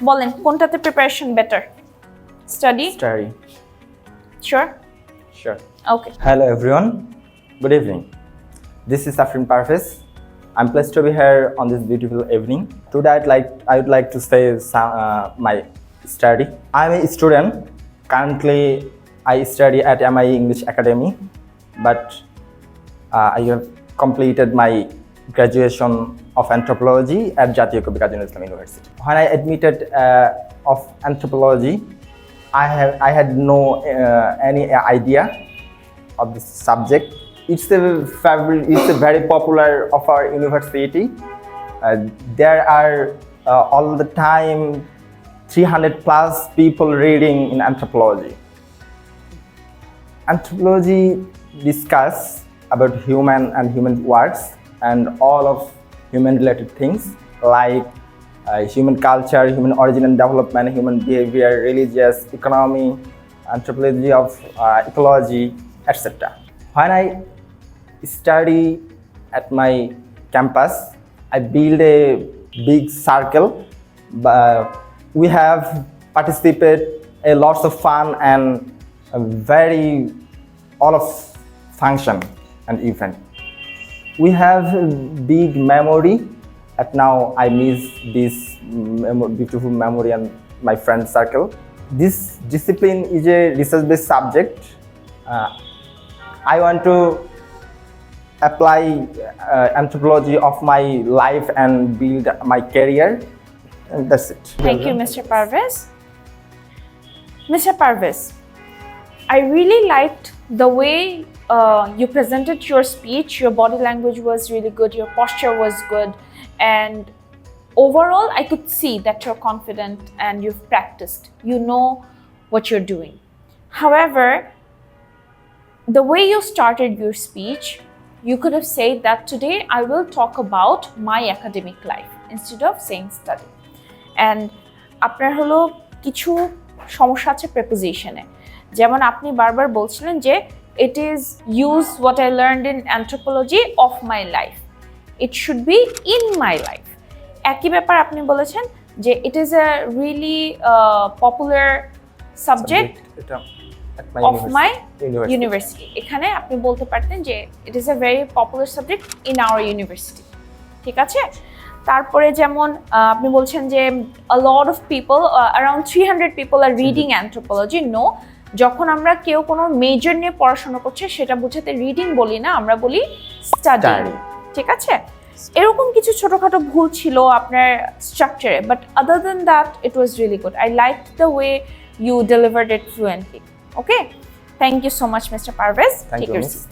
বলেন কোনটাতে preparation better? Study? Study. Sure? Sure. Okay. Hello everyone. Good evening. This is Safrin Parvez. I'm pleased to be here on this beautiful evening. Today I would like to say my study. I'm a student. Currently, I study at MIE English Academy, but I have completed my graduation of anthropology at Jatiyo Kavi Kazi Islam University. When I admitted of anthropology, I had no any idea of this subject. It's a very popular of our university. There are all the time 300 plus people reading in anthropology. Anthropology discuss about human and human works and all of human related things like human culture, human origin and development, human behavior, religious, economy, anthropology of ecology, etc. When I study at my campus, I build a big circle. We have participated a lots of fun and all of function and event. We have a big memory. At now I miss this beautiful memory and my friend circle. This discipline is a research-based subject. I want to apply anthropology of my life and build my career. And that's it. Thank you, Mr. Parvez. Mr. Parvez, I really liked the way you presented your speech. Your body language was really good, your posture was good, and overall I could see that you're confident and you've practiced. You know what you're doing. However, the way you started your speech, you could have said that today I will talk about my academic life instead of saying study. And আপনার হলো কিছু সমস্যা আছে প্রেপোজিশনে, যেমন আপনি বারবার বলছিলেন যে it is use what I learned in anthropology of my life. It should be in my life. একই ব্যাপার আপনি বলেছেন যে it is a really popular subject of my university. এখানে আপনি বলতে পারতেন যে it is a very popular subject in our university. ঠিক আছে? তারপরে যেমন আপনি বলছেন যে a lot of people, around 300 people are reading anthropology. No, যখন আমরা কেউ কোনো মেজর নিয়ে পড়াশোনা করছে সেটা বোঝাতে রিডিং বলি না, আমরা বলি স্টাডি। ঠিক আছে? এরকম কিছু ছোটখাটো ভুল ছিল আপনার স্ট্রাকচারে, but other than that it was really good. I liked the way you delivered it fluently. Okay? Thank you so much, Mr. Parvez. Take your seat.